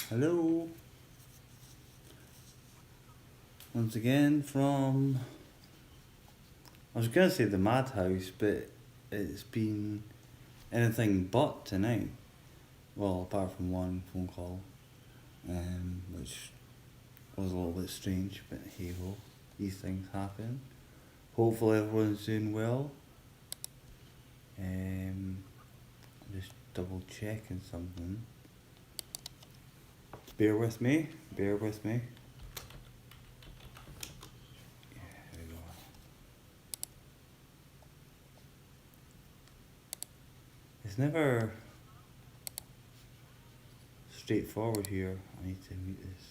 Hello, once again from. I was gonna say the madhouse, but it's been anything but tonight. Well, apart from one phone call, which was a little bit strange, but hey ho, these things happen. Hopefully, everyone's doing well. I'm just double checking something. Bear with me, bear with me. Yeah, there we go. It's never straightforward here. I need to mute this.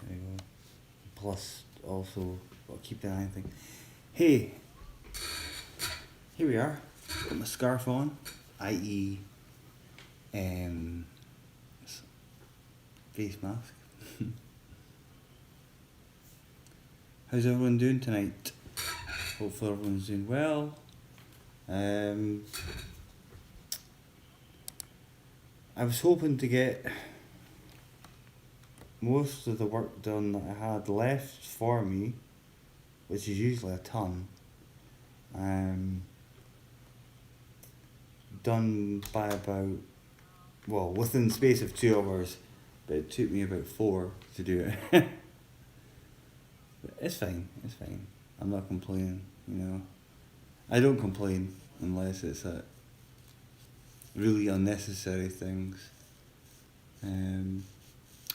There you go. Plus, also, got to keep the eye on thing. Hey, here we are. Got my scarf on, i.e., um, face mask. How's everyone doing tonight? Hopefully everyone's doing well. I was hoping to get most of the work done that I had left for me, which is usually a ton, done by about, well, within the space of 2 hours, but it took me about 4 to do it. But it's fine, it's fine. I'm not complaining, you know. I don't complain unless it's at really unnecessary things.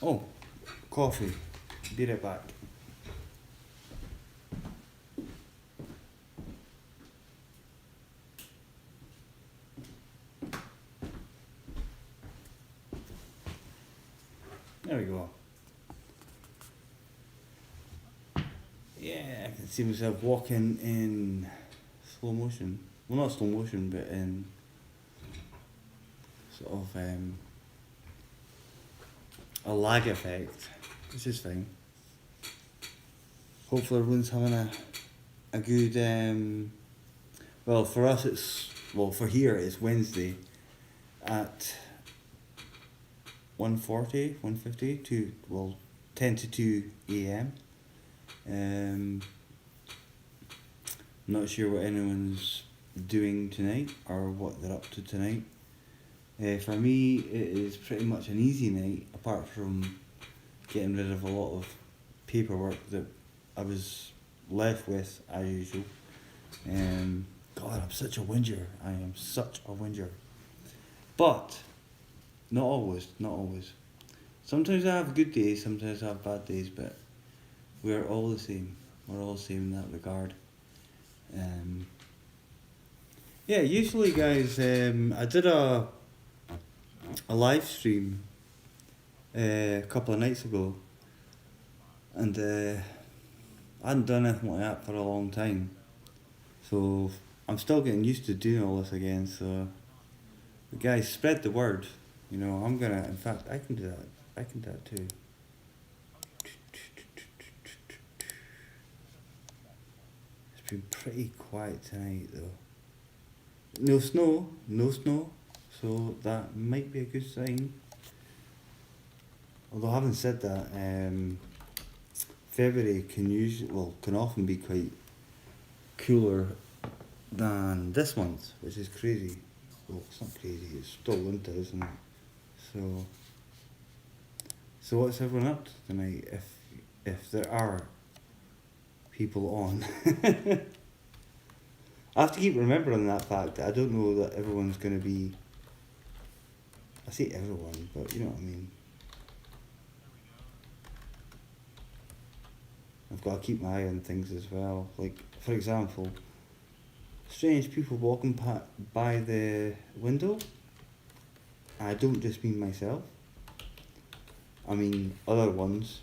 Oh, coffee. Be right back. There we go. Yeah, I can see myself walking in slow motion. Well, not slow motion, but in sort of a lag effect, which is fine. Hopefully everyone's having a good, well, for us for here it's Wednesday at 1:40, 1:50 to, 10 to 2 a.m. Not sure what anyone's doing tonight or what they're up to tonight. For me, it is pretty much an easy night, apart from getting rid of a lot of paperwork that I was left with as usual. God, I'm such a whinger. I am such a whinger. But not always, not always. Sometimes I have good days, sometimes I have bad days, but we're all the same. We're all the same in that regard. Yeah, usually, guys, I did a live stream a couple of nights ago, and I hadn't done anything like that for a long time, so I'm still getting used to doing all this again. So, guys, spread the word. You know, I'm gonna. In fact, I can do that. I can do that too. It's been pretty quiet tonight, though. No snow, no snow, so that might be a good sign. Although having said that, February can often be quite cooler than this month, which is crazy. Well, it's not crazy. It's still winter, isn't it? So what's everyone up to tonight? If there are people on, I have to keep remembering that fact. I don't know that everyone's gonna be. I say everyone, but you know what I mean. I've got to keep my eye on things as well. Like, for example, strange people walking by the window. I don't just mean myself. I mean other ones.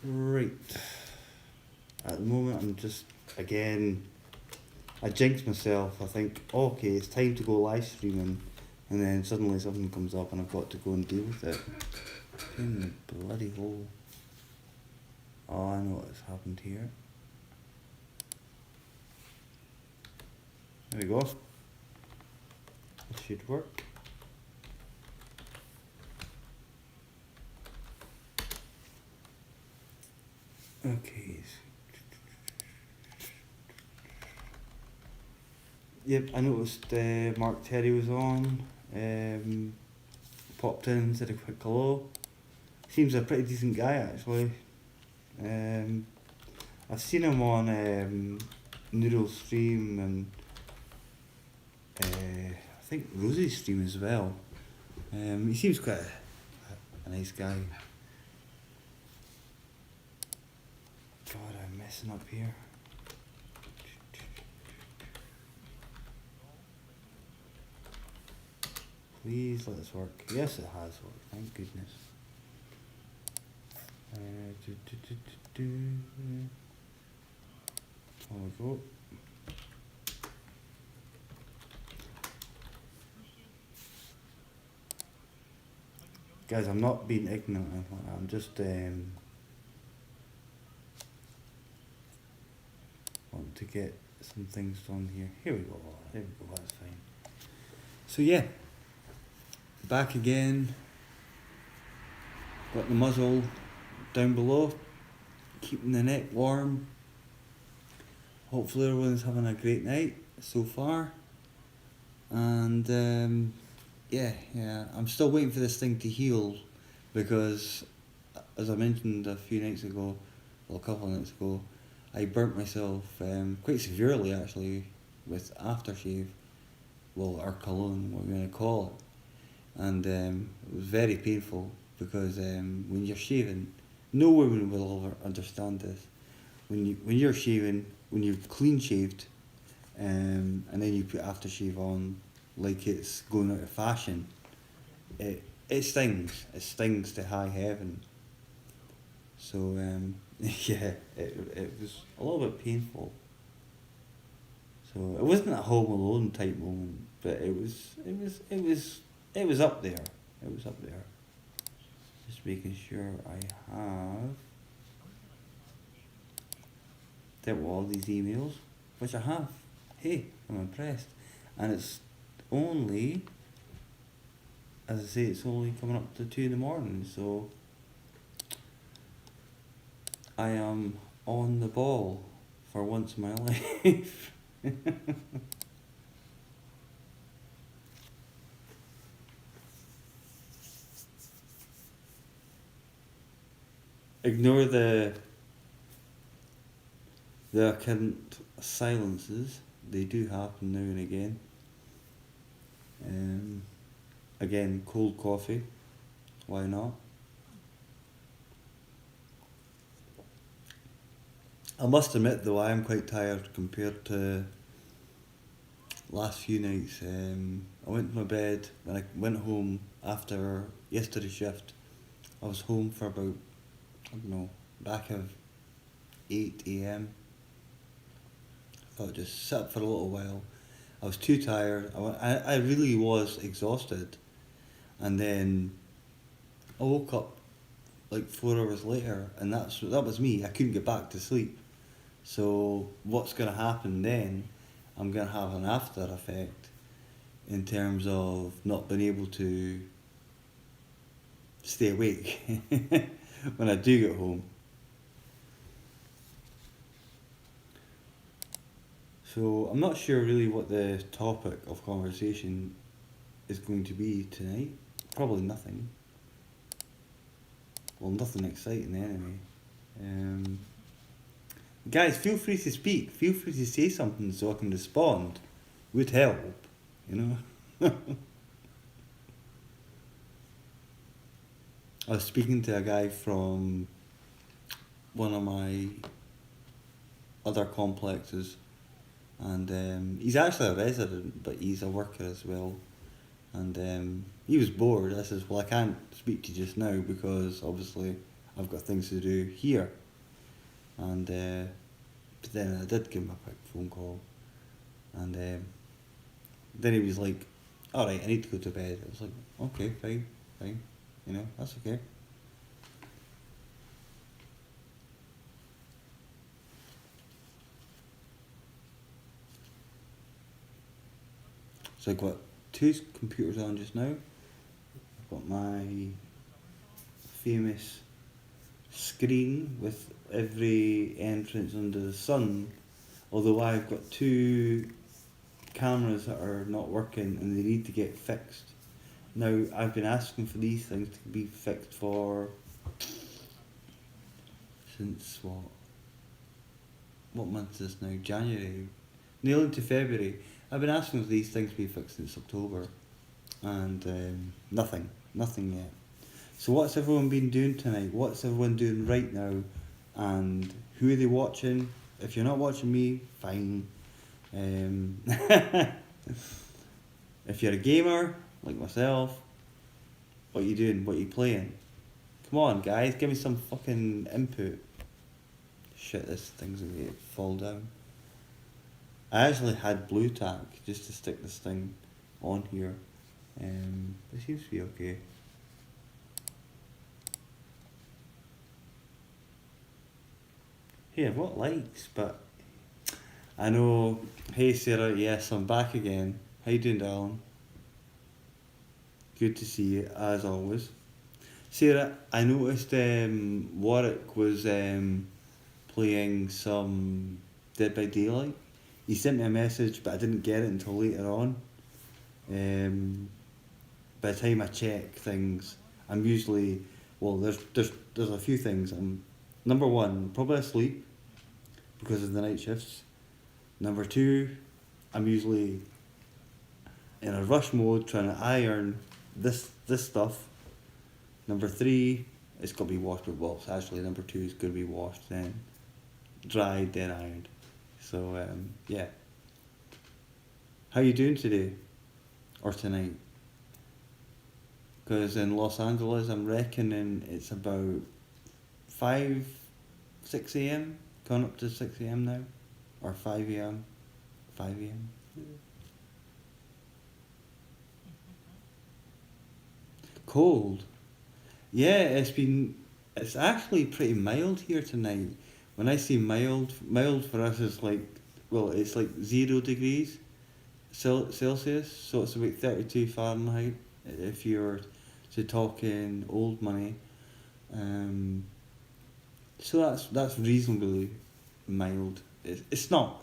Right. At the moment, I'm just, again, I jinx myself. I think, okay, it's time to go live streaming, and then suddenly something comes up and I've got to go and deal with it. In the bloody hole. Oh, I know what's happened here. There we go. should work. Okay. Yep, I noticed Mark Terry was on. Popped in, said a quick hello. Seems a pretty decent guy actually. Um, I've seen him on Noodle's stream and I think Rosie's stream as well. He seems quite a nice guy. God, I'm messing up here. Please let this work. Yes, it has worked. Thank goodness. There we go. Guys, I'm not being ignorant. I'm just want to get some things done here. Here we go. There we go. That's fine. So yeah, back again. Got the muzzle down below, keeping the neck warm. Hopefully everyone's having a great night so far. And yeah, I'm still waiting for this thing to heal because, as I mentioned a few nights ago, well, a couple of nights ago, I burnt myself quite severely actually with aftershave, well, or cologne, what we're going to call it. And it was very painful because when you're shaving, no woman will ever understand this. When you're shaving, when you've clean shaved, and then you put aftershave on like it's going out of fashion, it stings. It stings to high heaven. So yeah, it was a little bit painful. So it wasn't a Home Alone type moment, but it was up there. It was up there. Just making sure I have dealt with all these emails, which I have. Hey, I'm impressed. And it's only, as I say, it's only coming up to 2 in the morning, so I am on the ball for once in my life. Ignore the current silences. They do happen now and again. Again, cold coffee. Why not? I must admit though, I am quite tired compared to last few nights. I went to my bed, when I went home after yesterday's shift, I was home for about, I don't know, back of 8 AM. I thought just sit up for a little while. I was too tired. I really was exhausted. And then I woke up like 4 hours later, and that was me. I couldn't get back to sleep. So what's going to happen then? I'm going to have an after effect in terms of not being able to stay awake when I do get home. So I'm not sure really what the topic of conversation is going to be tonight. Probably nothing. Well, nothing exciting anyway. Guys, feel free to speak. Feel free to say something so I can respond. Would help, you know. I was speaking to a guy from one of my other complexes, and he's actually a resident, but he's a worker as well. And he was bored. I says, well, I can't speak to you just now because obviously I've got things to do here. And but then I did give him a quick phone call, and then he was like, all right, I need to go to bed. I was like, okay, fine, you know, that's okay. It's like, what, two computers on just now. I've got my famous screen with every entrance under the sun. Although I've got two cameras that are not working and they need to get fixed. Now I've been asking for these things to be fixed for since what month is this now? January. Nearly to February. I've been asking for these things to be fixed since October and nothing yet. So what's everyone been doing tonight? What's everyone doing right now? And who are they watching? If you're not watching me, fine. If you're a gamer, like myself, what you doing? What you playing? Come on, guys, give me some fucking input. Shit, this thing's gonna fall down. I actually had blue tack just to stick this thing on here. It seems to be okay. Hey, I've got likes, but I know. Hey Sarah, yes, I'm back again. How you doing, darling? Good to see you, as always. Sarah, I noticed Warwick was playing some Dead by Daylight. He sent me a message, but I didn't get it until later on. By the time I check things, I'm usually there's a few things. I'm number one, probably asleep because of the night shifts. Number two, I'm usually in a rush mode trying to iron this stuff. Number three, it's got to be washed with bolts. Actually, number two is going to be washed, then dried, then ironed. So yeah. How you doing today or tonight? Because in Los Angeles, I'm reckoning it's about 6 a.m. Gone up to 6 a.m. now, or 5 a.m. 5 a.m. Cold. Yeah, it's actually pretty mild here tonight. When I say mild for us is like, well, it's like 0 degrees Celsius, so it's about 32 Fahrenheit if you're to talk in old money. So that's reasonably mild. It's not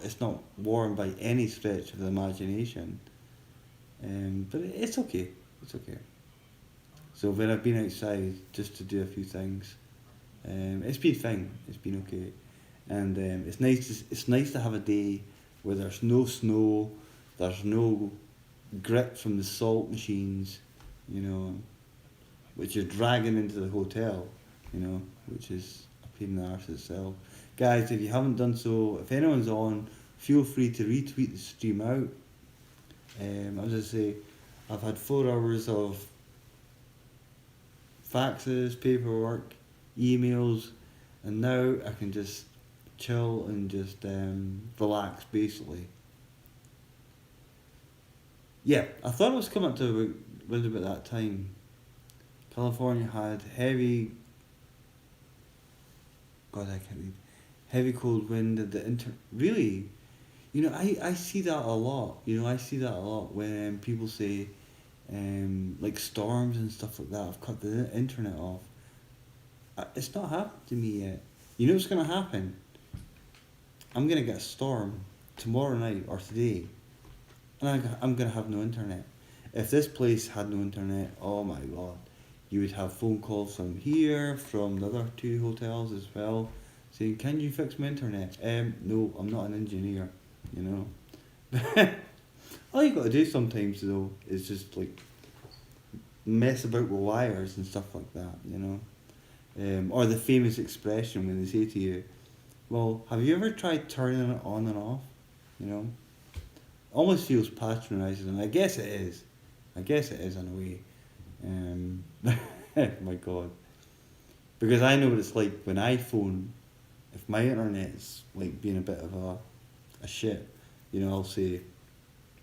warm by any stretch of the imagination. But it's okay. It's okay. So when I've been outside just to do a few things, it's been fine. It's been okay, and it's nice to have a day where there's no snow, there's no grit from the salt machines, you know, which you're dragging into the hotel, you know, which is a pain in the arse itself. Guys, if you haven't done so, if anyone's on, feel free to retweet the stream out. As I say, I've had 4 hours of faxes, paperwork, emails, and now I can just chill and just relax, basically. Yeah, I thought it was coming up to about that time. California had heavy, God, I can't read, heavy cold wind at the really, you know, I see that a lot. You know, I see that a lot when people say, like storms and stuff like that. I've cut the internet off. It's not happened to me yet. You know what's gonna happen? I'm gonna get a storm tomorrow night or today, and I'm gonna have no internet. If this place had no internet, oh my god, you would have phone calls from here, from the other 2 hotels as well, saying, "Can you fix my internet?" No, I'm not an engineer, you know. All you gotta do sometimes though is just like mess about with wires and stuff like that, you know. Or the famous expression when they say to you, "Well, have you ever tried turning it on and off?" You know, almost feels patronising, and I guess it is. I guess it is in a way. My God, because I know what it's like when I phone. If my internet's like being a bit of a shit, you know, I'll say,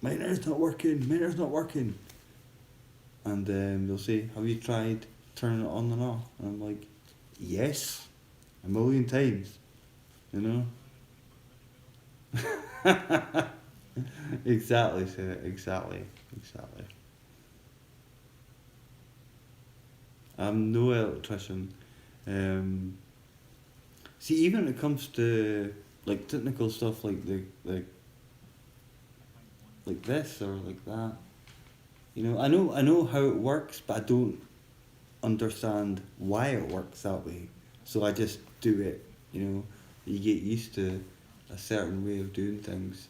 "My internet's not working. My internet's not working." And they'll say, "Have you tried turning it on and off?" And I'm like, "Yes, a million times," you know. Exactly, Sarah. Exactly. I'm no electrician. Um, See, even when it comes to like technical stuff like this or like that, I know how it works, but I don't understand why it works that way. So I just do it. You know, you get used to a certain way of doing things,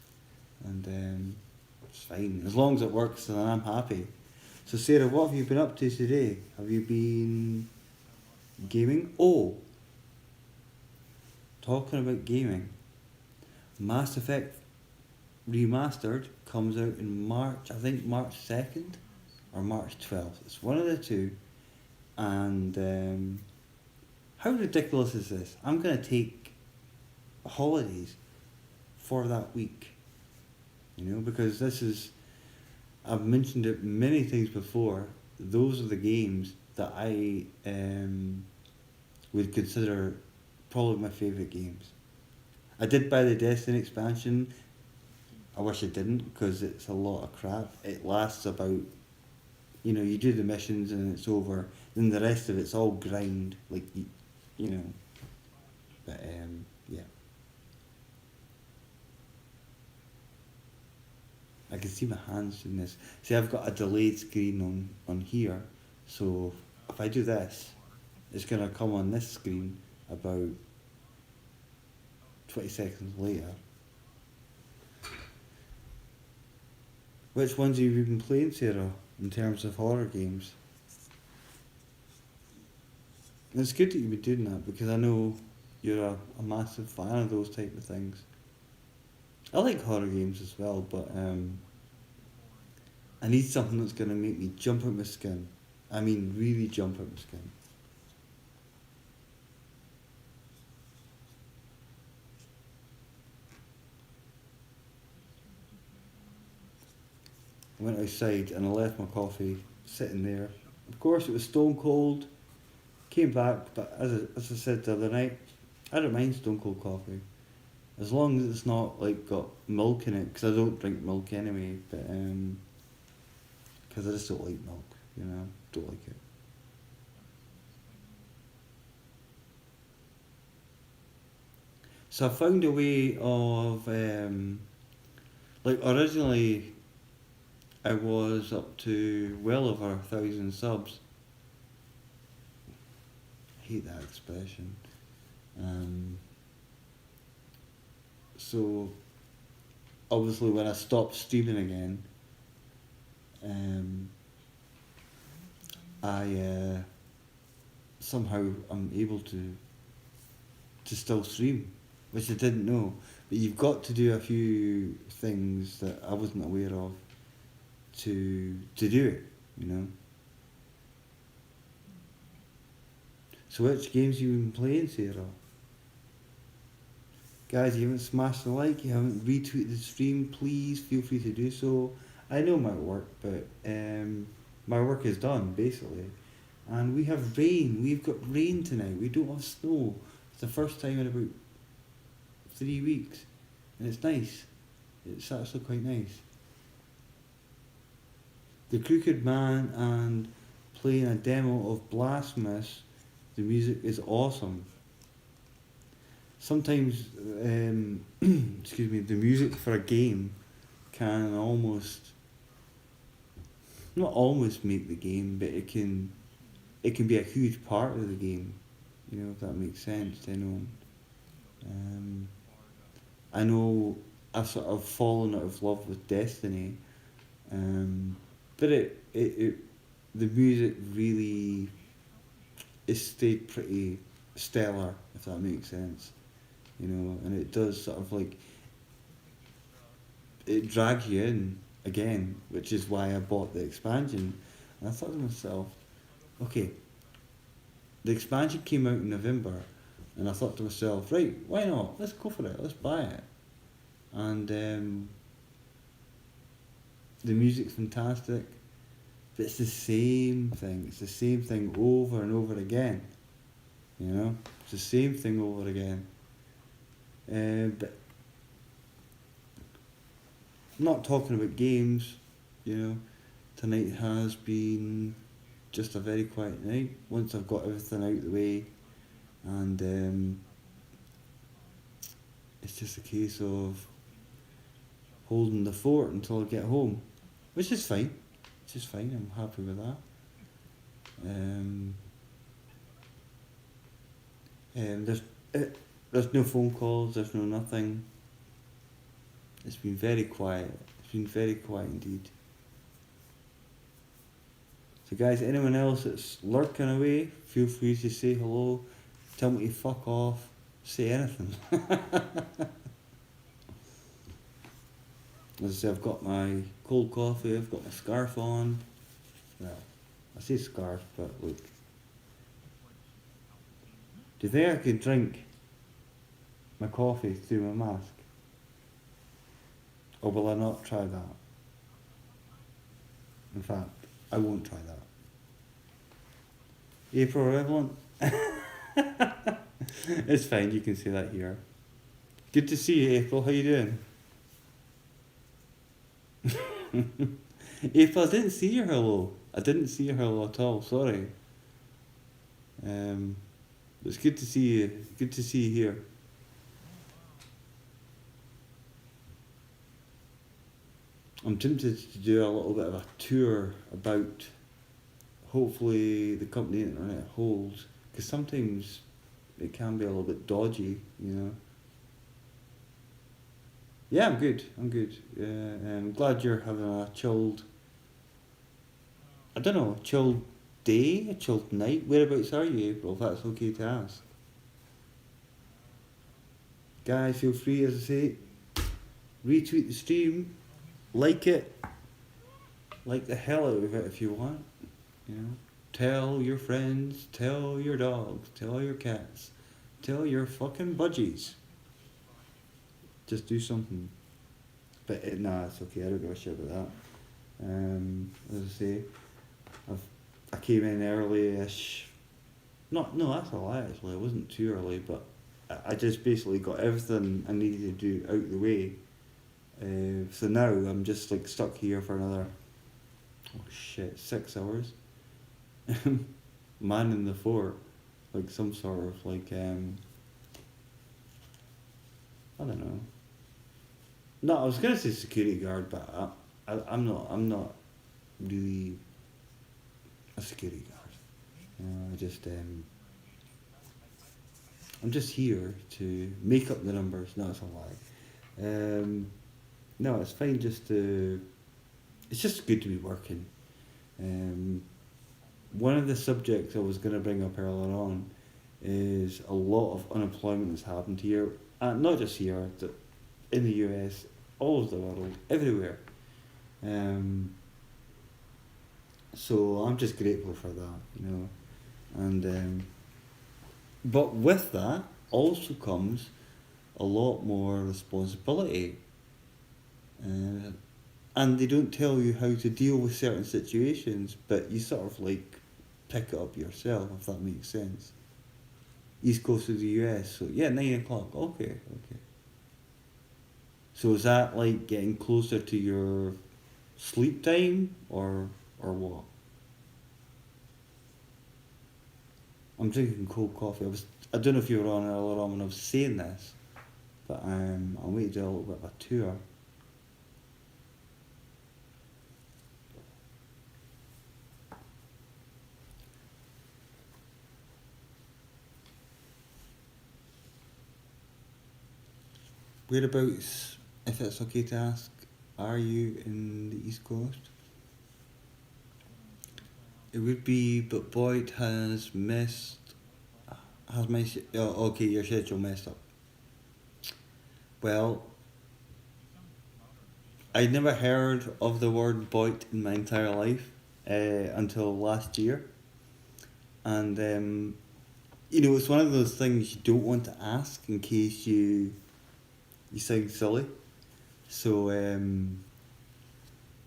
and it's fine as long as it works, then I'm happy. So Sarah, what have you been up to today? Have you been gaming? Oh, talking about gaming, Mass Effect Remastered comes out in March. I think March 2nd or March 12th. It's one of the two. And how ridiculous is this? I'm gonna take holidays for that week. Because this is, I've mentioned it many times before. Those are the games that I would consider probably my favourite games. I did buy the Destiny expansion. I wish I didn't because it's a lot of crap. It lasts about, you do the missions and it's over. Then the rest of it's all grind, like you know. But yeah, I can see my hands doing this. See, I've got a delayed screen on here, so if I do this, it's gonna come on this screen about 20 seconds later. Which ones have you been playing, Sarah, in terms of horror games? And it's good that you've been doing that because I know you're a massive fan of those type of things. I like horror games as well, but I need something that's gonna make me jump out my skin. I mean, really jump out my skin. I went outside and I left my coffee sitting there. Of course, it was stone cold. Came back, but as I said the other night, I don't mind stone cold coffee as long as it's not like got milk in it. Because I don't drink milk anyway. But because I just don't like milk. Don't like it. So I found a way of like originally I was up to well over 1,000 subs. I hate that expression. Um, so obviously when I stopped streaming again, um, I somehow I'm able to still stream, which I didn't know. But you've got to do a few things that I wasn't aware of to do it. You know. So which games you been playing, Sarah? Guys, you haven't smashed the like, you haven't retweeted the stream, please feel free to do so. I know my work, but my work is done, basically. And we have rain, we've got rain tonight, we don't have snow. It's the first time in about 3 weeks. And it's nice. It's actually quite nice. The Crooked Man and playing a demo of Blasphemous, the music is awesome. Sometimes, excuse me, the music for a game can not almost make the game, but it can be a huge part of the game. If that makes sense to anyone. Um, I know I've sort of fallen out of love with Destiny, but the music really it stayed pretty stellar, if that makes sense. And it does sort of like it drags you in again, which is why I bought the expansion. And I thought to myself, okay, the expansion came out in November, and I thought to myself, right, why not? Let's go for it. Let's buy it. And the music's fantastic, but it's the same thing. It's the same thing over and over again. It's the same thing over again. But I'm not talking about games. Tonight has been just a very quiet night. Once I've got everything out of the way, and it's just a case of holding the fort until I get home, which is fine. It's just fine. I'm happy with that. Um, and there's no phone calls. There's no nothing. It's been very quiet. It's been very quiet indeed. So guys, anyone else that's lurking away, feel free to say hello. Tell me to fuck off. Say anything. As I say, I've got my cold coffee, I've got my scarf on. Well, I say scarf, but look. Do you think I could drink my coffee through my mask? Or will I not try that? In fact, I won't try that. April Evelyn? It's fine, you can say that here. Good to see you, April. How you doing? April, I didn't see your hello. I didn't see your hello at all. Sorry. It's good to see you. Good to see you here. I'm tempted to do a little bit of a tour about. Hopefully, the company internet holds, because sometimes it can be a little bit dodgy, you know. Yeah, I'm good. I'm good. I'm glad you're having a chilled. I don't know, chilled day, a chilled night. Whereabouts are you, April? If that's okay to ask. Guys, feel free, as I say, retweet the stream, like it, like the hell out of it if you want. You know, tell your friends, tell your dogs, tell your cats, tell your fucking budgies. Just do something. But nah, it's okay. I don't give a shit about that. As I say, I came in early-ish. No, that's a lie. Actually, I wasn't too early, but I just basically got everything I needed to do out of the way. So now I'm just like stuck here for another 6 hours. Man in the fort, like some sort of like I don't know. No, I was gonna say security guard, but I'm not really a security guard. I'm just here to make up the numbers. No, it's a lie. No, it's fine. It's just good to be working. One of the subjects I was going to bring up earlier on is a lot of unemployment that's happened here, not just here, in the US, all over the world, everywhere. So I'm just grateful for that, you know. And but with that also comes a lot more responsibility. And they don't tell you how to deal with certain situations, but you sort of like pick it up yourself, if that makes sense. East Coast of the US, so yeah, 9 o'clock, okay. So is that like getting closer to your sleep time, or what? I'm drinking cold coffee. I don't know if you were on earlier on when I was saying this, but I'm waiting to do a little bit of a tour. Whereabouts, if it's okay to ask, are you in the East Coast? It would be, but Boyt has okay, your schedule messed up. Well, I never heard of the word Boyt in my entire life until last year. And, it's one of those things you don't want to ask in case you sound silly. So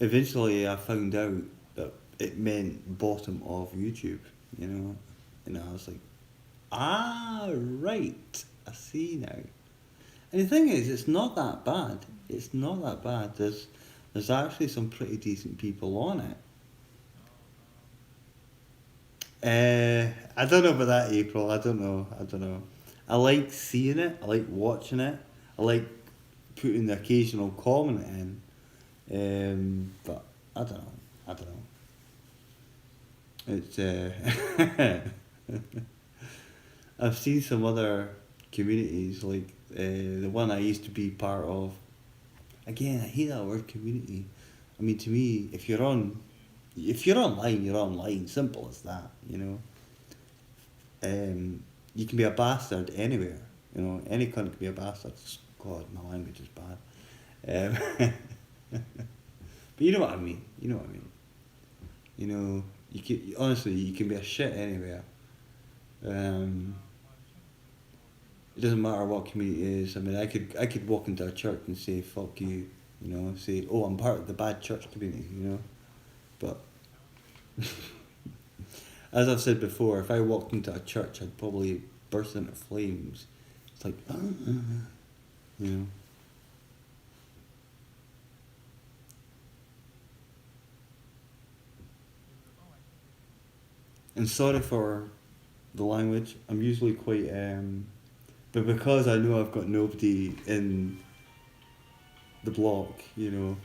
eventually I found out that it meant bottom of YouTube, and I was like, right, I see now. And the thing is, it's not that bad. It's not that bad. There's actually some pretty decent people on it. I don't know about that, April. I don't know. I don't know. I like seeing it. I like watching it. I like putting the occasional comment in. But I don't know. I don't know. It's I've seen some other communities like the one I used to be part of. Again, I hate that word community. I mean, to me, if you're online, you're online. Simple as that. You know. You can be a bastard anywhere. You know, any cunt can be a bastard. God, my language is bad. But you know what I mean. You know what I mean. You know, you can honestly, you can be a shit anywhere. Um, it doesn't matter what community it is. I mean, I could walk into a church and say fuck you. You know, say oh I'm part of the bad church community. You know, but as I've said before, if I walked into a church, I'd probably burst into flames. It's like, you know. And sorry for the language. I'm usually quite, but because I know I've got nobody in the block, you know,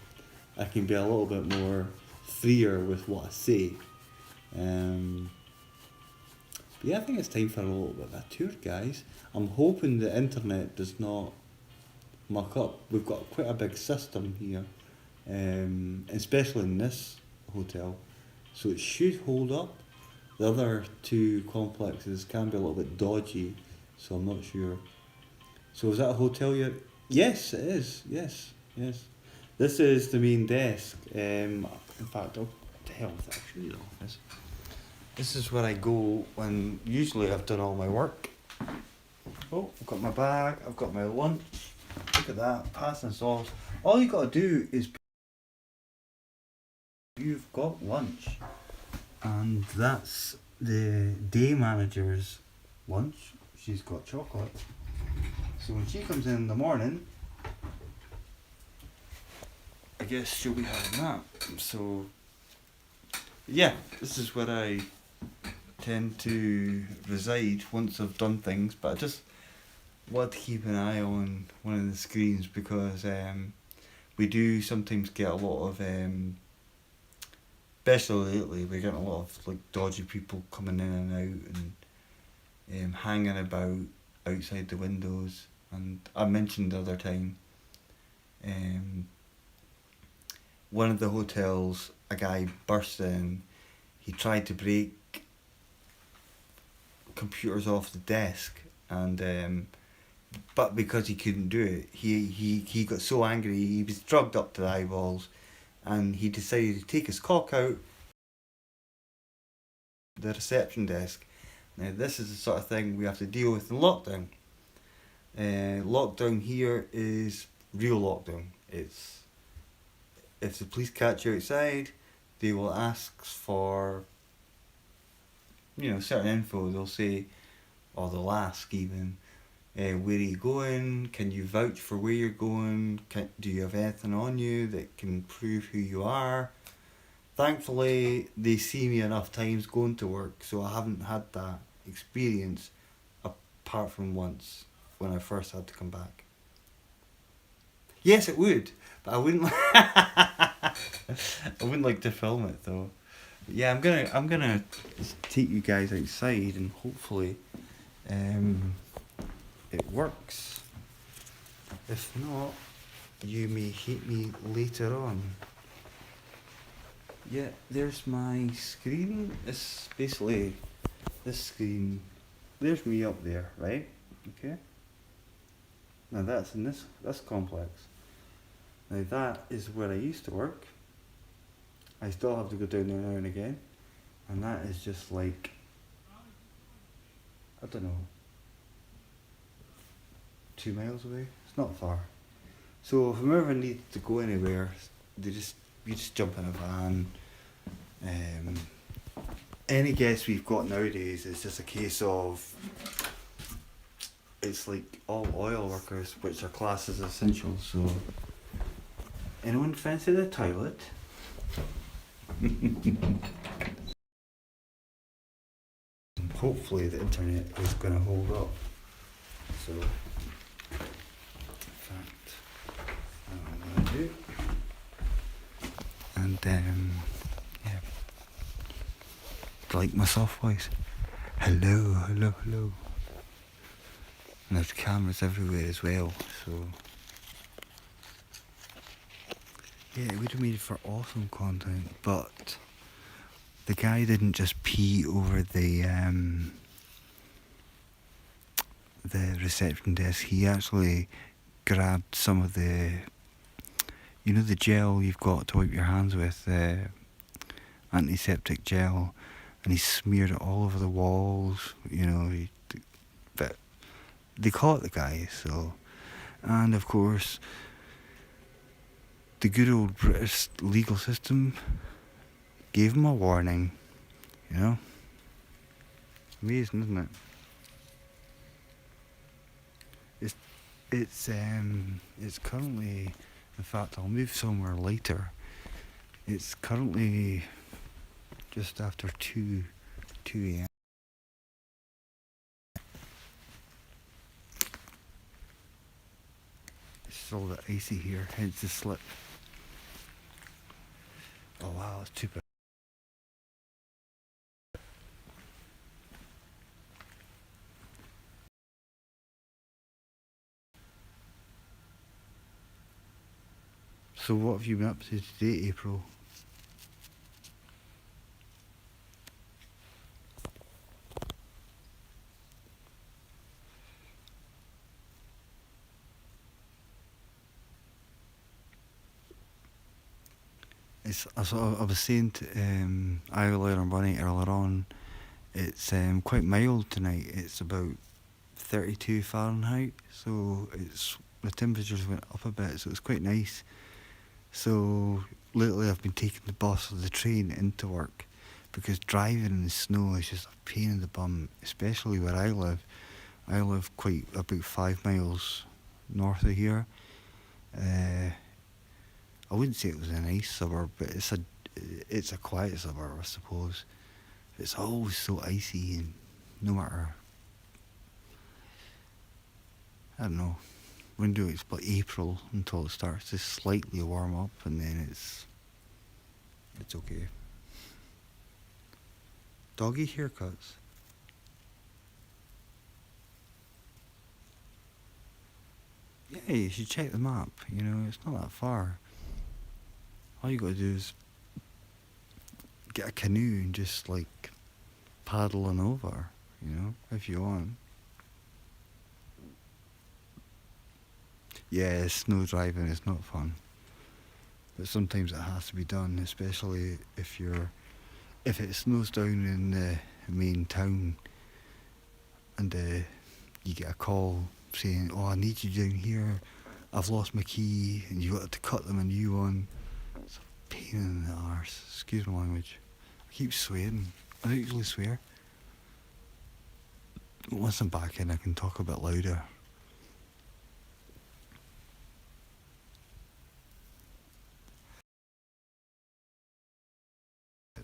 I can be a little bit more freer with what I say. Um, but yeah, I think it's time for a little bit of a tour, guys. I'm hoping the internet does not muck up. We've got quite a big system here, especially in this hotel, so it should hold up. The other two complexes can be a little bit dodgy, so I'm not sure. So is that a hotel yet? Yes, it is. Yes, yes. This is the main desk. In fact, what the hell is that? I'll show you the office. This is where I go when usually I've done all my work. Oh, I've got my bag. I've got my lunch. Look at that, passing sauce. All you gotta do is you've got lunch, and that's the day manager's lunch. She's got chocolate. So when she comes in the morning, I guess she'll be having that. So yeah, this is where I tend to reside once I've done things. But I just want to keep an eye on one of the screens because we do sometimes get a lot of especially lately we're getting a lot of like dodgy people coming in and out and hanging about outside the windows. And I mentioned the other time, one of the hotels, a guy burst in. He tried to break computers off the desk, and but because he couldn't do it, he got so angry. He was drugged up to the eyeballs, and he decided to take his cock out the reception desk. Now this is the sort of thing we have to deal with in lockdown. Lockdown here is real lockdown. It's if the police catch you outside, they will ask for certain info. They'll say, or they'll ask even, where are you going? Can you vouch for where you're going? Do you have anything on you that can prove who you are? Thankfully, they see me enough times going to work, so I haven't had that experience apart from once when I first had to come back. Yes, it would, but I wouldn't. I wouldn't like to film it though. But yeah, I'm gonna take you guys outside and hopefully, it works. If not, you may hate me later on. Yeah, there's my screen. It's basically this screen. There's me up there, right? Okay. Now that's in this complex. Now that is where I used to work. I still have to go down there now and again, and that is just like, I don't know, 2 miles away. It's not far. So if whoever needs to go anywhere, you just jump in a van. Any guests we've got nowadays, it's just a case of it's like all oil workers, which are classed as essential. So anyone fancy the toilet? hopefully the internet is going to hold up. So, in fact, I'm going to do. And yeah, like my soft voice. Hello, hello, hello. And there's cameras everywhere as well, so yeah, it would have made for awesome content, but the guy didn't just pee over the reception desk. He actually grabbed some of the, you know, the gel you've got to wipe your hands with, antiseptic gel, and he smeared it all over the walls. You know, but they caught the guy. So, and of course, the good old British legal system gave him a warning. You know, amazing, isn't it? It's currently, in fact, I'll move somewhere later. It's currently just after 2 a.m. It's still a bit icy here, hence the slip. Oh wow, it's too bad. So what have you been up to today, April? I was saying to Isla and Bunny earlier on, it's quite mild tonight. It's about 32 Fahrenheit, so the temperatures went up a bit, so it's quite nice. So lately I've been taking the bus or the train into work because driving in the snow is just a pain in the bum, especially where I live. I live quite about 5 miles north of here. I wouldn't say it was a nice suburb, but it's a quiet suburb, I suppose. It's always so icy, and no matter, I don't know, window it's about April until it starts to slightly warm up, and then it's okay. Doggy haircuts. Yeah, you should check the map. You know, it's not that far. All you gotta do is get a canoe and just like paddle on over. You know, if you want. Yeah, snow driving is not fun, but sometimes it has to be done, especially if it snows down in the main town, and you get a call saying, "Oh, I need you down here. I've lost my key," and you got to cut them a new one. It's a pain in the arse. Excuse my language. I keep swearing. I don't usually swear. Once I'm back in, I can talk a bit louder.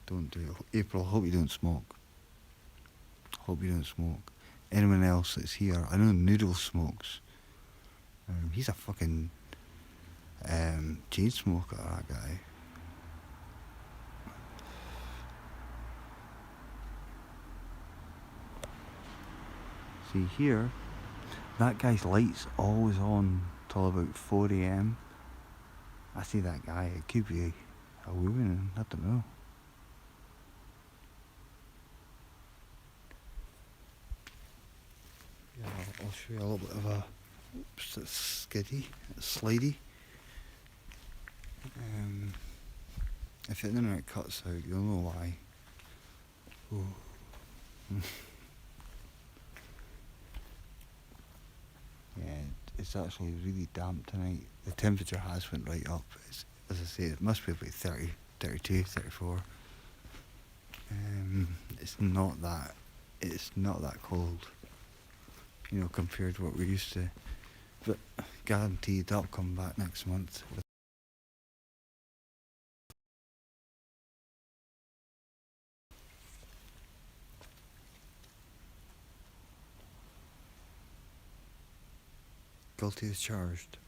Don't do it. April, hope you don't smoke. Hope you don't smoke. Anyone else that's here, I know Noodle smokes. He's a fucking chain smoker, that guy. See here, that guy's light's always on till about 4 a.m. I see that guy, it could be a woman, I don't know. Yeah, I'll show you a little bit of a slidey. If the internet cuts out, you'll know why. Yeah, it's actually really damp tonight. The temperature has went right up. As I say, it must be about 30, 32, 34. It's not that cold, you know, compared to what we're used to. But guaranteed I'll come back next month. guilty as charged.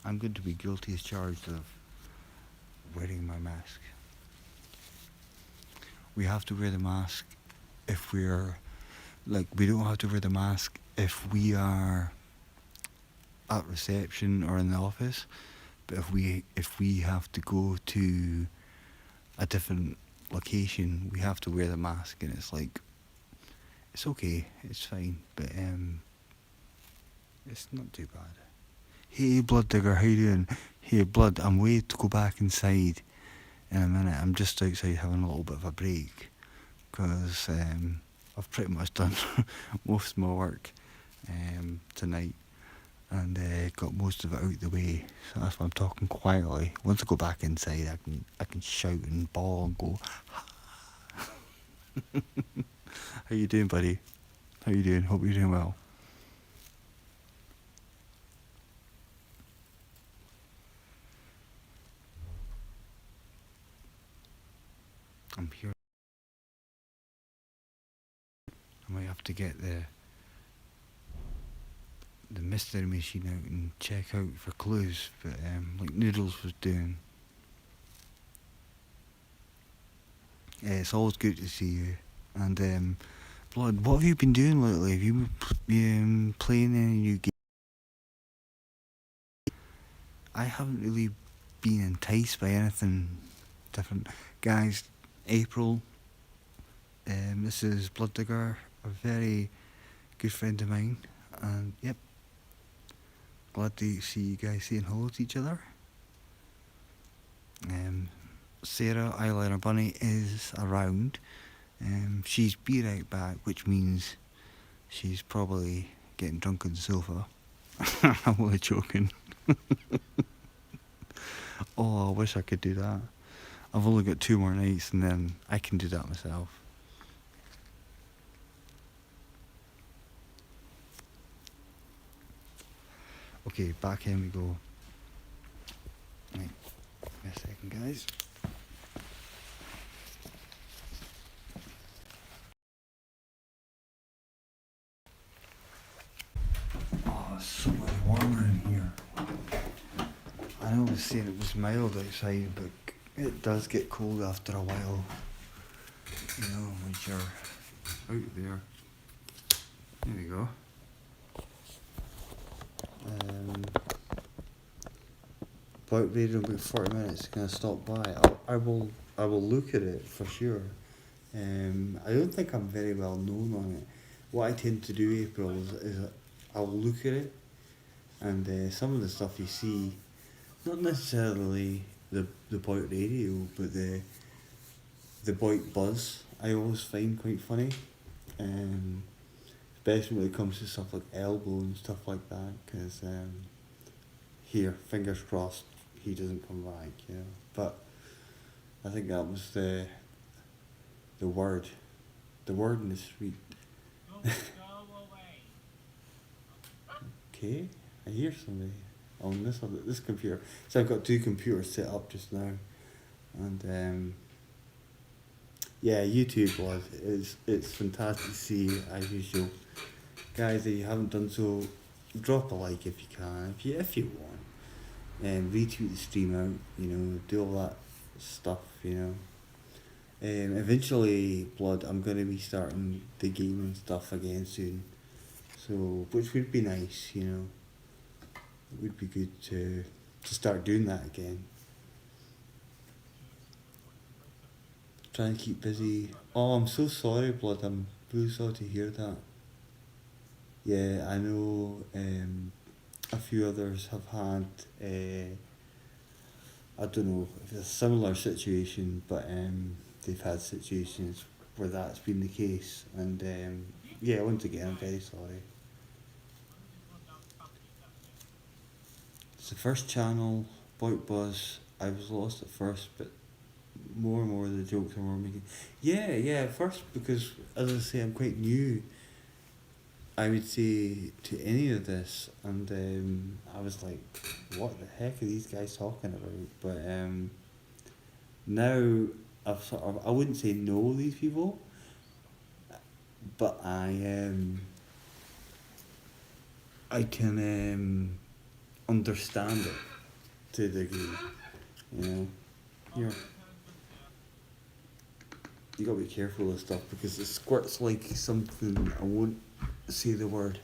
I'm going to be guilty as charged of wearing my mask. We have to wear the mask if we're like, we don't have to wear the mask if we are at reception or in the office, but if we have to go to a different location, we have to wear the mask, and it's like, it's okay, it's fine, but it's not too bad. Hey Blood Digger, how you doing? Hey Blood, I'm waiting to go back inside in a minute. I'm just outside having a little bit of a break because I've pretty much done most of my work tonight, and got most of it out the way. So that's why I'm talking quietly. Once I go back inside, I can shout and bawl and go. How you doing, buddy? How you doing? Hope you're doing well. I'm here. I might have to get the mystery machine out and check out for clues, but like Noodles was doing. It's always good to see you. And Blood, what have you been doing lately? Have you been playing any new games? I haven't really been enticed by anything different. Guys, April, this is Blood Digger, a very good friend of mine, and yep, glad to see you guys saying hello to each other. Sarah, Eyeliner Bunny, is around. She's be right back, which means she's probably getting drunk on the sofa. I'm only joking. Oh, I wish I could do that. I've only got 2 more nights and then I can do that myself. Okay, back in we go. Right, wait a second, guys. Oh, it's so much warmer in here. I know I was saying it was mild outside, but it does get cold after a while. You know, when you're out there. There we go. Boyt Radio in about 40 minutes. Can I stop by? I will look at it for sure. I don't think I'm very well known on it. What I tend to do, April, is I'll look at it, and some of the stuff you see, not necessarily the Boyt Radio, but the Boyt Buzz, I always find quite funny. Especially when it comes to stuff like Elbow and stuff like that, because here, fingers crossed, he doesn't come back, you know. But I think that was the word in the street. Okay, I hear somebody on this computer. So I've got 2 computers set up just now, and yeah, YouTube it's fantastic to see as usual. Guys, if you haven't done so, drop a like if you can, if you want, and retweet the stream out. You know, do all that stuff. You know. Eventually, Blood, I'm gonna be starting the gaming stuff again soon. So, which would be nice, you know. It would be good to start doing that again. Try and keep busy. Oh, I'm so sorry, Blood. I'm really sorry to hear that. Yeah, I know a few others have had, I don't know if it's a similar situation, but they've had situations where that's been the case. And yeah, once again, I'm very sorry. It's the first channel, Boyt Buzz. I was lost at first, but more and more the jokes are more making. Yeah, at first, because as I say, I'm quite new, I would say, to any of this, and I was like, what the heck are these guys talking about? But now I've sort of, I wouldn't say know these people, but I I can understand it to a degree. You know, you're you gotta be careful with stuff because it squirts like something. I won't say the word,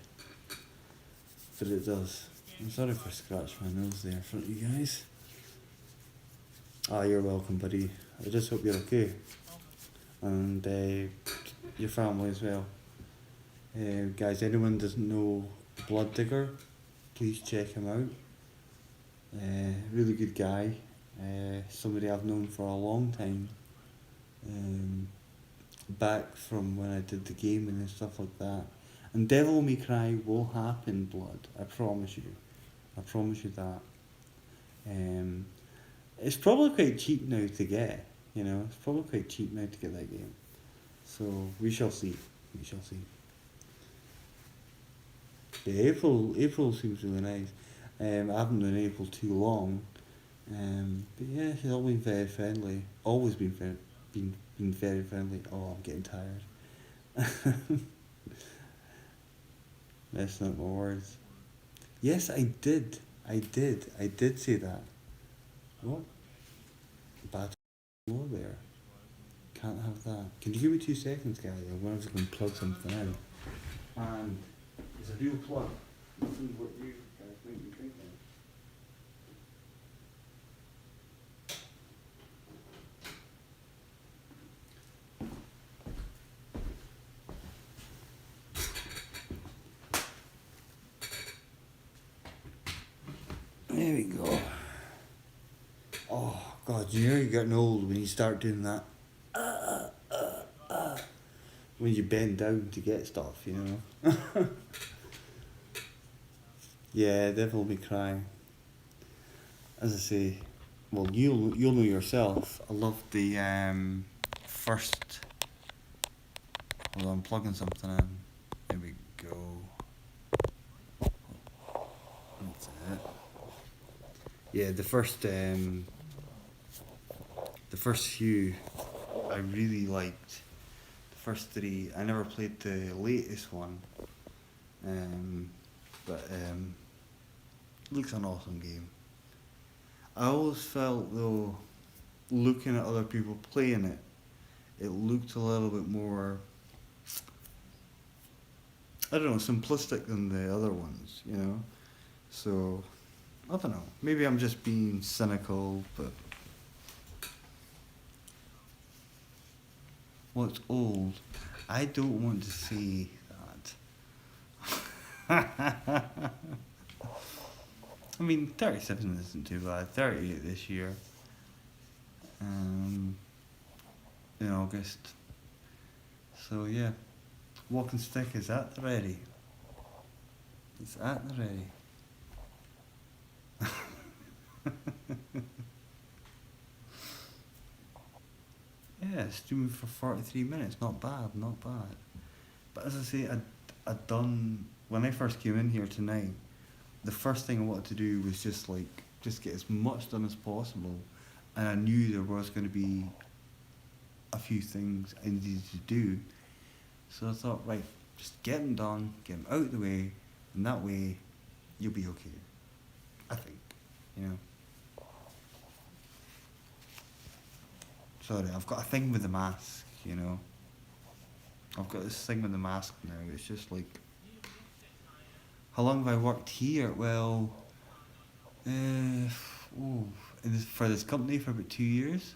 but it does. I'm sorry for scratching my nose there in front of you guys. Ah, you're welcome, buddy. I just hope you're okay, and your family as well. Guys, anyone doesn't know Blood Digger, please check him out. Really good guy. Somebody I've known for a long time. Um, Back from when I did the gaming and stuff like that. And Devil May Cry will happen, Blood. I promise you. I promise you that. Um, it's probably quite cheap now to get. You know, it's probably quite cheap now to get that game. So we shall see. We shall see. Yeah, April seems really nice. I haven't known April too long. But yeah, she's always been very friendly. Always been very friendly. Oh, I'm getting tired. Messing up my words. Yes, I did. I did say that. What? Bad law there. Can't have that. Can you give me 2 seconds, guys? I'm going to plug something in. And it's a real plug. Nothing what you guys might be thinking. There we go. Oh God, you know you're getting old when you start doing that. When you bend down to get stuff, you know. Yeah, Devil May Cry. As I say, well, you'll know yourself. I love the first. Hold on, I'm plugging something in. There we go. That's it. Yeah, the first few, I really liked. The first three, I never played the latest one, but looks an awesome game. I always felt though, looking at other people playing it, it looked a little bit more, I don't know, simplistic than the other ones, you know? So, I don't know. Maybe I'm just being cynical, but what's old? I don't want to say that. I mean, 37 isn't too bad. 38 this year. In August. So yeah, walking stick is at the ready. It's at the ready. Yeah, streaming for 43 minutes. Not bad, not bad. But as I say, I'd done when I first came in here tonight. The first thing I wanted to do was just get as much done as possible, and I knew there was going to be a few things I needed to do. So I thought, right, just get them done, get them out of the way, and that way you'll be okay. I think, you know. Sorry, I've got a thing with the mask, you know. I've got this thing with the mask now. It's just like, how long have I worked here? Well, for this company for about 2 years.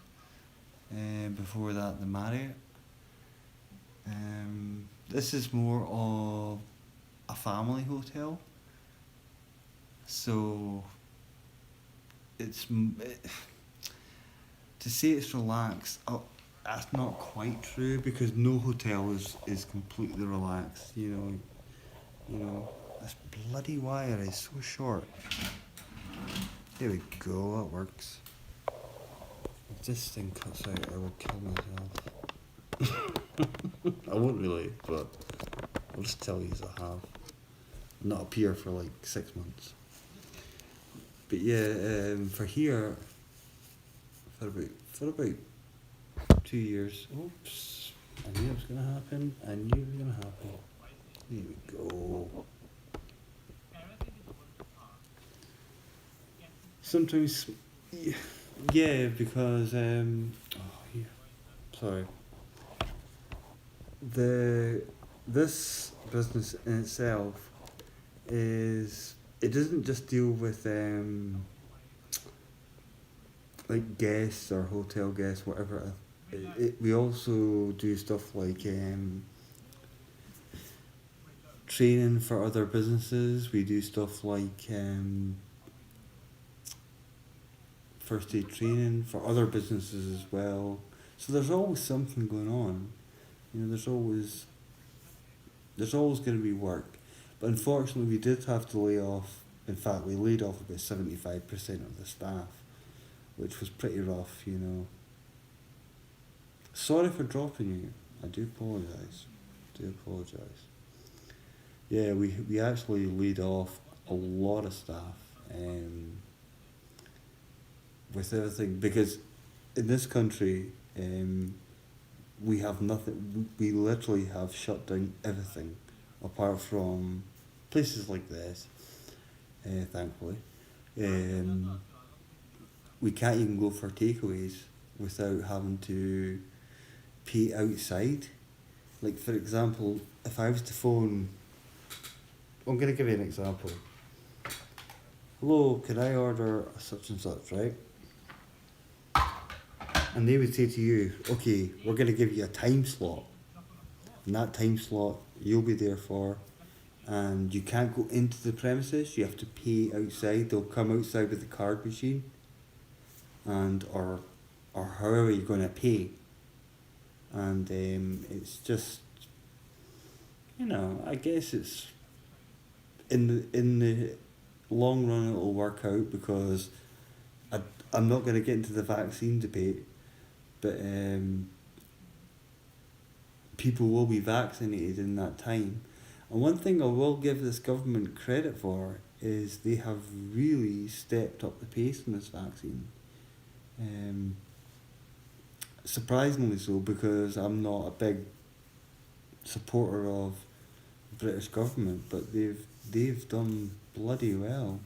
Before that, the Marriott. This is more of a family hotel. So, to say it's relaxed, that's not quite true because no hotel is completely relaxed. You know, this bloody wire is so short. There we go, that works. If this thing cuts out, I will kill myself. I won't really, but I'll just tell you as I have. I'm not up here for like 6 months. But yeah, for here, for about 2 years. Oops! I knew it was gonna happen. Here we go. sometimes, y- yeah, because oh yeah, sorry, the this business in itself is it doesn't just deal with like guests or hotel guests, whatever. We also do stuff like training for other businesses. We do stuff like first aid training for other businesses as well. So there's always something going on. You know, there's always going to be work. But unfortunately, we did have to lay off. In fact, we laid off about 75% of the staff, which was pretty rough, you know. Sorry for dropping you. I do apologise. Do apologise. Yeah, we actually laid off a lot of staff with everything because in this country we have nothing. We literally have shut down everything apart from places like this. Thankfully, um, we can't even go for takeaways without having to pay outside. Like for example, if I was to phone, I'm gonna give you an example. Hello, can I order such and such, right? And they would say to you, okay, we're gonna give you a time slot. And that time slot you'll be there for, and you can't go into the premises. You have to pay outside. They'll come outside with the card machine, and or however you're gonna pay. And it's just, you know, I guess it's in the long run it'll work out because I I'm not gonna get into the vaccine debate, but people will be vaccinated in that time. And one thing I will give this government credit for is they have really stepped up the pace in this vaccine. Um, Surprisingly so, because I'm not a big supporter of the British government, but they've done bloody well.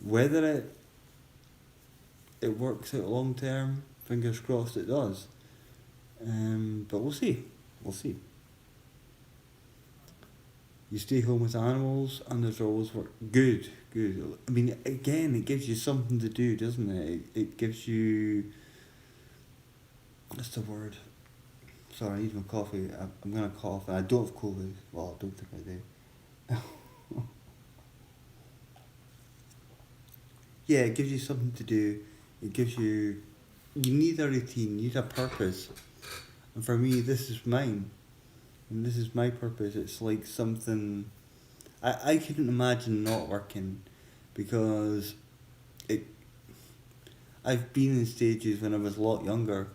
Whether it works out long term, fingers crossed it does. But we'll see. We'll see. You stay home with animals, and there's always work. Good, good. I mean, again, it gives you something to do, doesn't it? It gives you. What's the word? Sorry, I need my coffee. I'm gonna cough, and I don't have COVID. Well, I don't think I do. Yeah, it gives you something to do. It gives you. You need a routine. You need a purpose. And for me, this is mine. And this is my purpose. It's like something. I couldn't imagine not working because it. I've been in stages when I was a lot younger,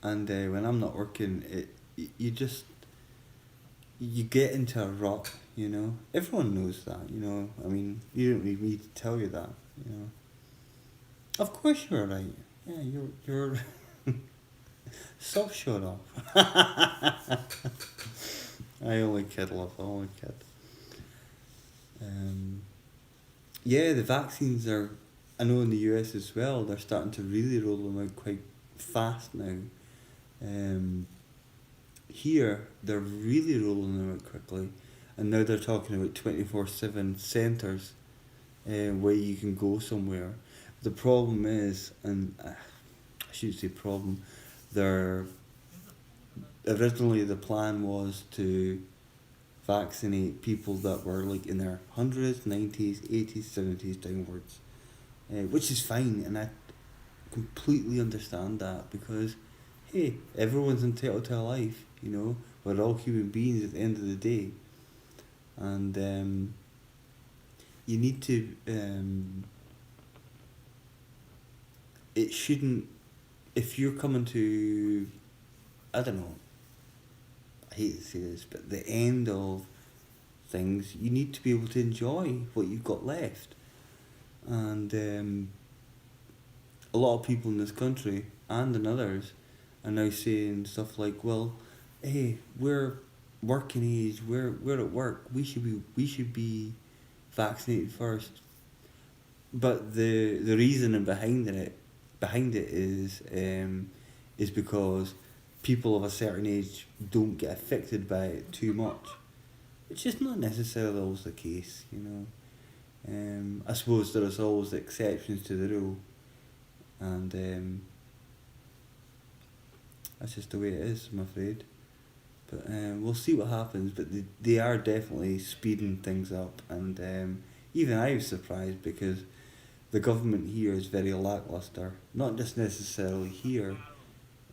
and when I'm not working, you just you get into a rut. You know, everyone knows that. You know, I mean, you don't need me to tell you that. You know, of course you're right. Yeah, you're. Stop showing off. I only kid, love. I only kid. Um, yeah, the vaccines are. I know in the US as well. They're starting to really roll them out quite fast now. Um, Here they're really rolling them out quickly, and now they're talking about 24/7 centres, where you can go somewhere. The problem is, and I should say problem, they're originally the plan was to vaccinate people that were like in their hundreds, 90s, 80s, 70s downwards, which is fine, and I completely understand that because, hey, everyone's entitled to a life, you know, we're all human beings at the end of the day, and you need to, it shouldn't, if you're coming to, I don't know, I hate to say this, but the end of things, you need to be able to enjoy what you've got left. And a lot of people in this country and in others are now saying stuff like, well, hey, we're working age, we're at work, we should be vaccinated first. but the reasoning behind it is because people of a certain age don't get affected by it too much. It's just not necessarily always the case, you know. I suppose there is always exceptions to the rule, and that's just the way it is, I'm afraid. But we'll see what happens. But they are definitely speeding things up, and even I was surprised because the government here is very lackluster. Not just necessarily here,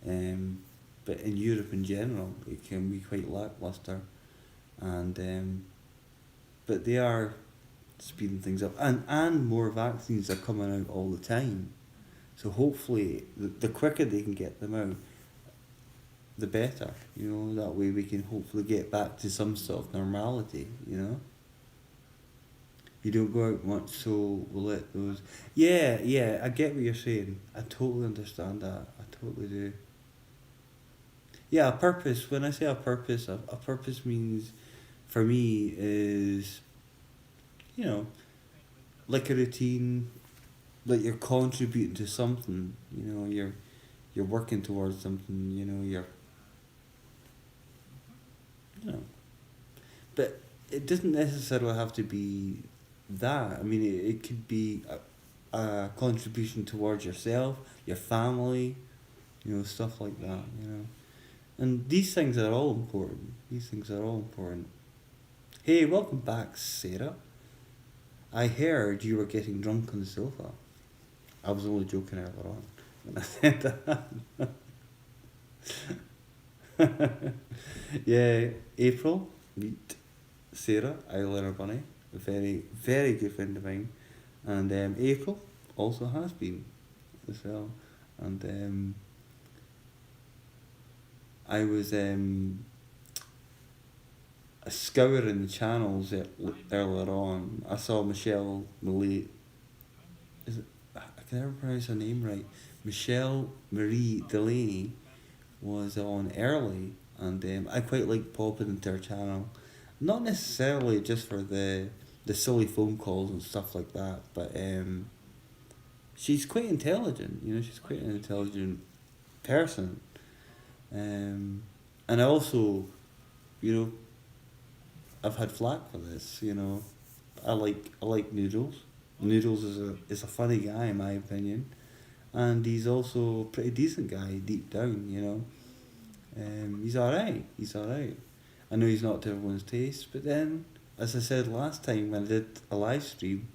um, but in Europe in general, it can be quite lackluster, and but they are speeding things up, and more vaccines are coming out all the time. So hopefully, the quicker they can get them out, the better. You know, that way we can hopefully get back to some sort of normality. You know, you don't go out much, so we'll let those. Yeah, yeah, I get what you're saying. I totally understand that. I totally do. Yeah, a purpose. When I say a purpose means for me is, you know, like a routine, like you're contributing to something. You know, you're working towards something. You know, but it doesn't necessarily have to be that. I mean, it could be a contribution towards yourself, your family, stuff like that. And these things are all important. These things are all important. Hey, welcome back, Sarah. I heard you were getting drunk on the sofa. I was only joking earlier on when I said that. Yeah, April, meet Sarah, eyeliner bunny, a very, very good friend of mine. And April also has been as well. And I was scouring the channels earlier on. I saw Michelle Malay. Is it? I can never pronounce her name right. Michelle Marie Delaney was on early, and I quite like popping into her channel. Not necessarily just for the silly phone calls and stuff like that, but she's quite intelligent. She's quite an intelligent person. And I also, you know, I've had flack for this. I like Noodles. Noodles is a funny guy in my opinion, and he's also a pretty decent guy deep down. He's alright. He's alright. I know he's not to everyone's taste, but then, as I said last time when I did a live stream,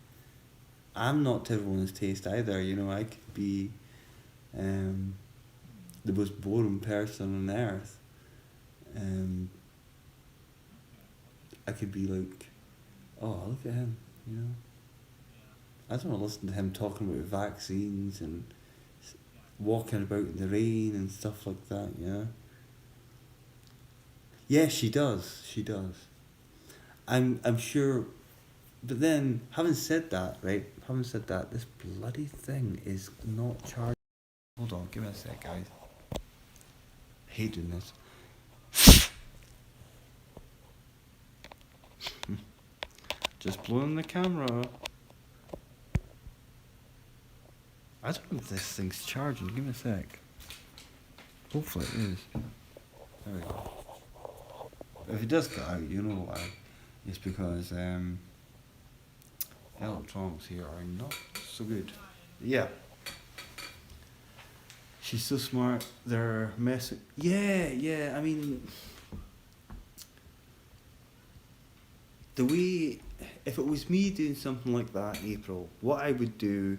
I'm not to everyone's taste either. I could be um, the most boring person on earth. Um, I could be like, oh, look at him. I don't want to listen to him talking about vaccines and walking about in the rain and stuff like that. Yeah, she does. She does. I'm sure. But then, having said that, right? Having said that, this bloody thing is not charged. Hold on, give me a sec, guys. I hate doing this. Just blowing the camera. I don't know if this thing's charging. Give me a sec. Hopefully it is. There we go. If it does cut out, you know why. It's because electronics here are not so good. Yeah. She's so smart. They're messing. Yeah, yeah. I mean, the way, if it was me doing something like that, April, what I would do,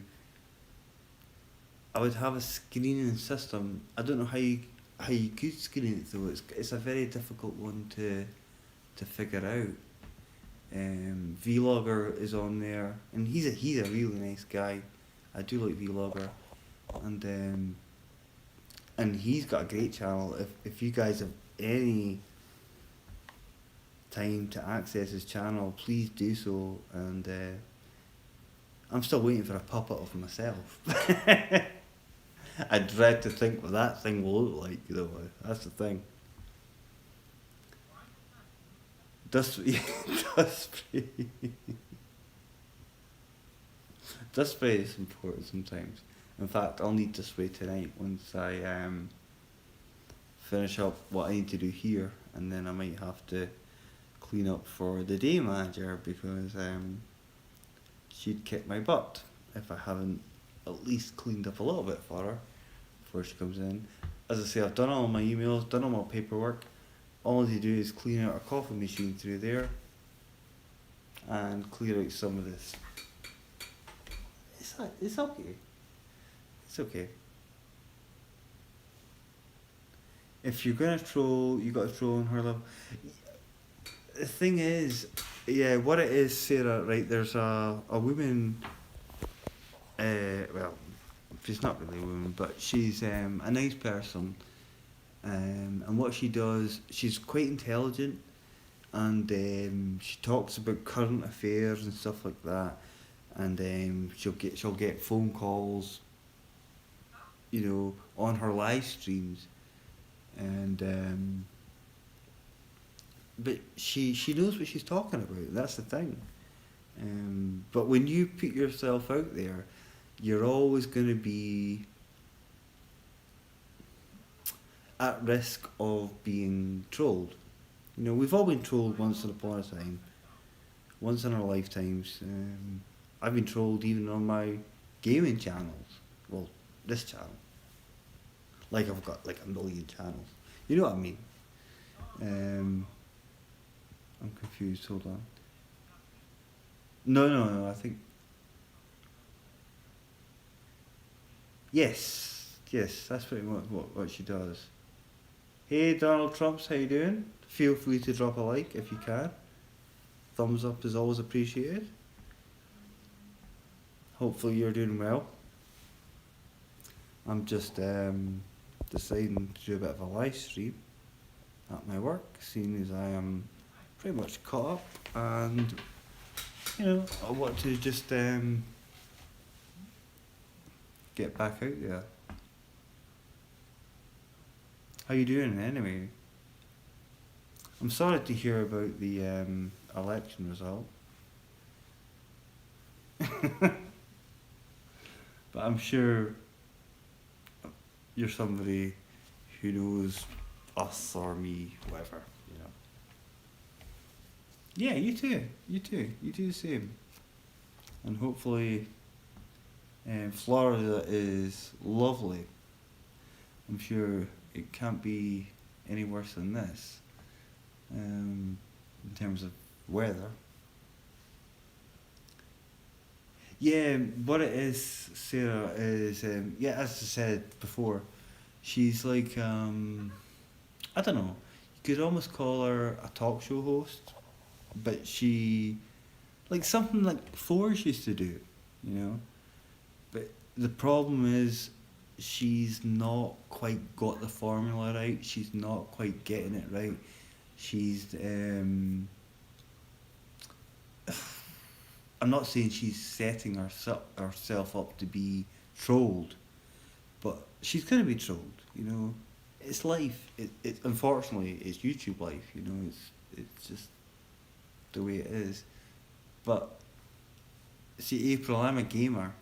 I would have a screening system. I don't know how you could screen it though. It's a very difficult one to figure out. Vlogger is on there, and he's a really nice guy. I do like Vlogger, and he's got a great channel. If you guys have any time to access his channel, please do so. And I'm still waiting for a puppet of myself. I dread to think what that thing will look like, though. That's the thing. Dust, yeah, dust spray. Dust spray is important sometimes. In fact, I'll need to spray tonight once I finish up what I need to do here, and then I might have to clean up for the day manager because she'd kick my butt if I haven't at least cleaned up a little bit for her before she comes in. As I say, I've done all my emails, done all my paperwork. All I need to do is clean out a coffee machine through there and clear out some of this. It's okay. It's okay. If you're gonna troll, you gotta troll on her level. The thing is, yeah, what it is, Sarah, right, there's a woman, well, she's not really a woman, but she's a nice person. And what she does, she's quite intelligent, and she talks about current affairs and stuff like that. And she'll get phone calls, on her live streams, and but she knows what she's talking about. That's the thing. But when you put yourself out there, you're always going to be at risk of being trolled. We've all been trolled once upon a time, once in our lifetimes. I've been trolled even on my gaming channels. Well, this channel. Like I've got like a million channels. You know what I mean? I'm confused. Hold on. No. I think yes. That's pretty much what she does. Hey Donald Trumps, how you doing? Feel free to drop a like if you can. Thumbs up is always appreciated. Hopefully you're doing well. I'm just deciding to do a bit of a live stream at my work, seeing as I am pretty much caught up, and I want to just get back out there. How you doing anyway? I'm sorry to hear about the election result. But I'm sure you're somebody who knows us or me, whatever, Yeah, you too. You do the same. And hopefully Florida is lovely. I'm sure it can't be any worse than this in terms of weather. Yeah, what it is, Sarah, is as I said before, she's like I don't know. You could almost call her a talk show host, but she like something like Forrest used to do, But the problem is, she's not quite got the formula right. She's not quite getting it right. She's I'm not saying she's setting herself up to be trolled, but she's gonna be trolled. It's life. It unfortunately it's YouTube life. It's just the way it is. But see, April, I'm a gamer,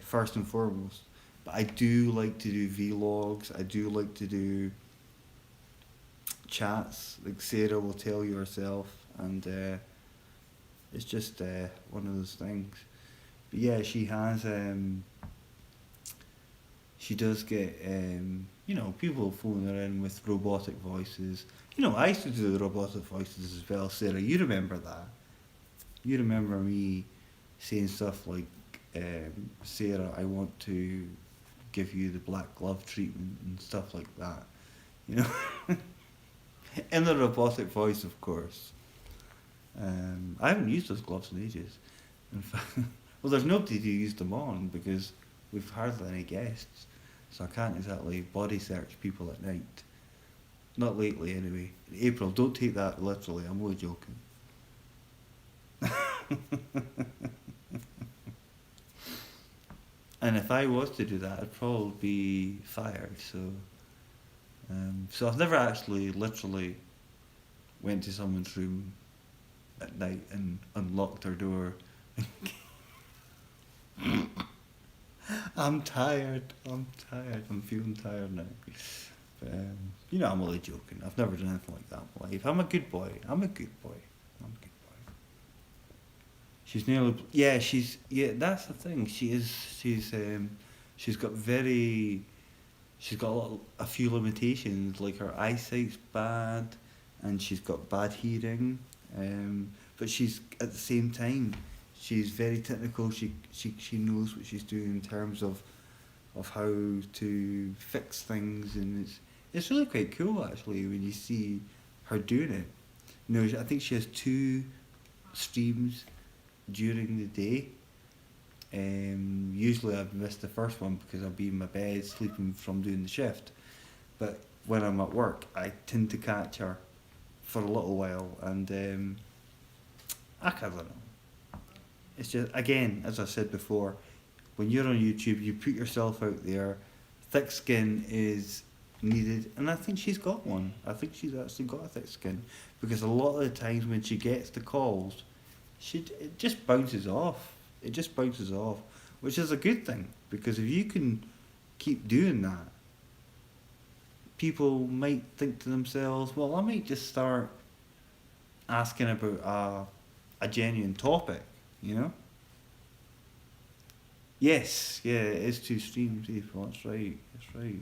first and foremost. But I do like to do vlogs. I do like to do chats, like Sarah will tell you herself, and it's just one of those things. But yeah, she has she does get people phone her in with robotic voices. I used to do the robotic voices as well, Sarah. You remember that? You remember me saying stuff like, Sarah, I want to give you the black glove treatment and stuff like that. In the robotic voice, of course. I haven't used those gloves in ages. In fact, well, there's nobody to use them on because we've hardly any guests, so I can't exactly body search people at night. Not lately, anyway. April, don't take that literally. I'm only joking. And if I was to do that, I'd probably be fired. So I've never actually literally went to someone's room at night and unlocked their door I'm tired. I'm tired. I'm feeling tired now. But, I'm only joking. I've never done anything like that in my life. I'm a good boy. I'm a good boy. I'm a good boy. She's nearly. Yeah, she's. Yeah, that's the thing. She is. She's got very. She's got a few limitations. Like her eyesight's bad, and she's got bad hearing. But she's at the same time, she's very technical. She knows what she's doing in terms of how to fix things, and it's really quite cool actually when you see her doing it. I think she has two streams during the day. Usually I've missed the first one because I'll be in my bed sleeping from doing the shift. But when I'm at work, I tend to catch her for a little while, and I don't know. It's just, again, as I said before, when you're on YouTube, you put yourself out there. Thick skin is needed, and I think she's got one. I think she's actually got a thick skin, because a lot of the times when she gets the calls, it just bounces off. It just bounces off, which is a good thing, because if you can keep doing that, people might think to themselves, well, I might just start asking about a genuine topic, you know? Yes, yeah, it is two streams, April, that's right, that's right.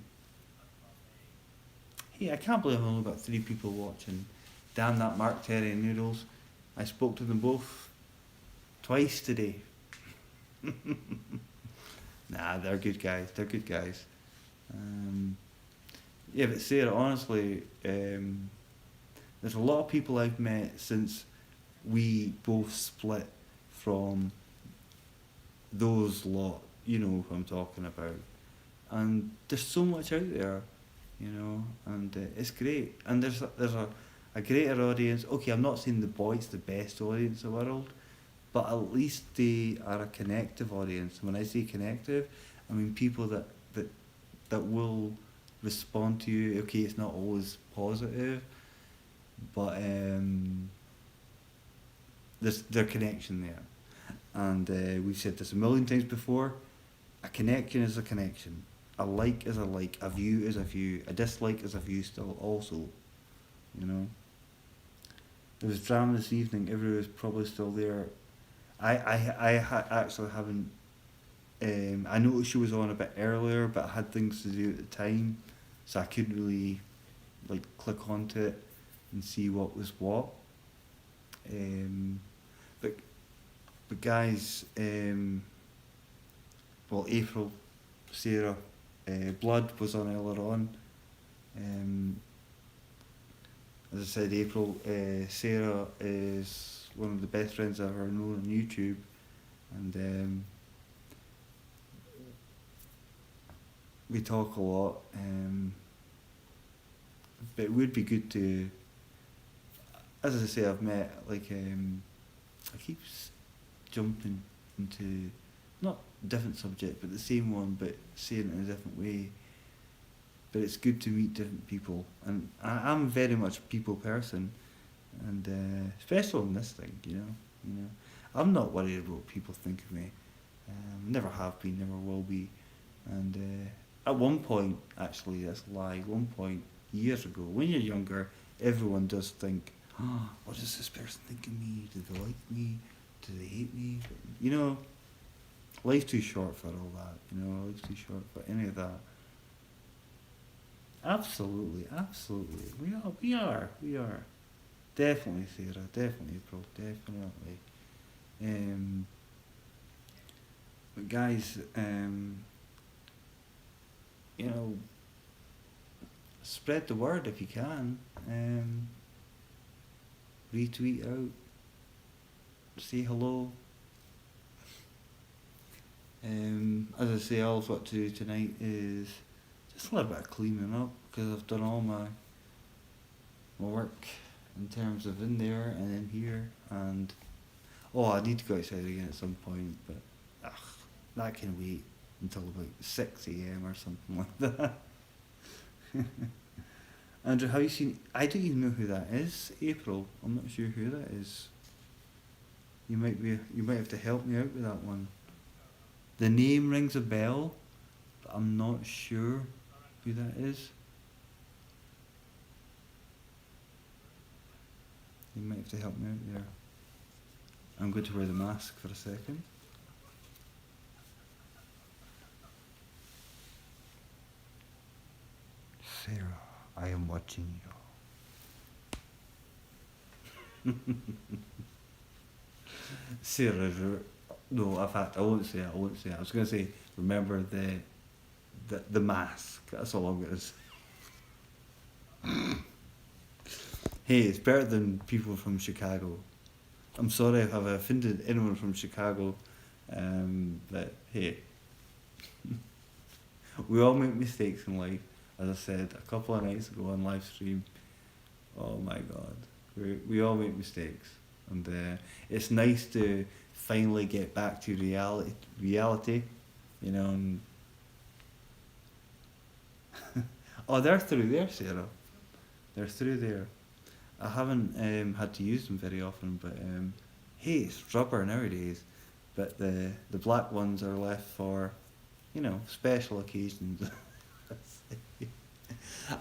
Hey, I can't believe I've only got three people watching. Damn that Mark, Terry and Noodles. I spoke to them both twice today. Nah, they're good guys, they're good guys. Um, yeah, but Sarah, honestly, there's a lot of people I've met since we both split from those lot, you know who I'm talking about. And there's so much out there, and it's great. And there's a greater audience. Okay, I'm not saying the Boyt's the best audience in the world, but at least they are a connective audience. When I say connective, I mean people that will respond to you. Okay, it's not always positive, but there's connection there. And we've said this a million times before. A connection is a connection. A like is a like. A view is a view. A dislike is a view still also. You know. There was drama this evening. Everyone was probably still there. Actually haven't. I noticed she was on a bit earlier, but I had things to do at the time, so I couldn't really click onto it and see what was what. But guys, well, April, Sarah, Blood was on earlier on. As I said, April, Sarah is one of the best friends I've ever known on YouTube, and we talk a lot. But it would be good to, as I say, I've met I keep jumping into not different subject, but the same one, but saying it in a different way. But it's good to meet different people, and I'm very much a people person, and especially on this thing, I'm not worried about what people think of me. Never have been, never will be, and at one point, actually, that's a lie. At one point, years ago, when you're younger, everyone does think, "Oh, what does this person think of me? Do they like me? Do they hate me?" Life's too short for all that. Life's too short for any of that. Absolutely, absolutely. We are. Definitely, Sarah. Definitely, bro. Definitely. Um, but guys, you know, spread the word if you can. Retweet out. Say hello. As I say, all I've got to do tonight is just a little bit of cleaning up, because I've done all my work in terms of in there and in here, and I need to go outside again at some point, but that can wait until about 6 a.m. or something like that. Andrew, have you seen? I don't even know who that is. April. I'm not sure who that is. You might have to help me out with that one. The name rings a bell, but I'm not sure who that is. You might have to help me out there. I'm going to wear the mask for a second. Sarah, I am watching you. Sarah, no, in fact, I won't say it. I won't say it. I was going to say, remember the mask. That's all I'm going to say. Hey, it's better than people from Chicago. I'm sorry if I've offended anyone from Chicago, but hey, we all make mistakes in life. As I said a couple of nights ago on live stream, oh my god, we all make mistakes, and it's nice to finally get back to reality, you know. And oh, they're through there, Sarah. They're through there. I haven't had to use them very often, but hey, it's rubber nowadays. But the black ones are left for, you know, special occasions.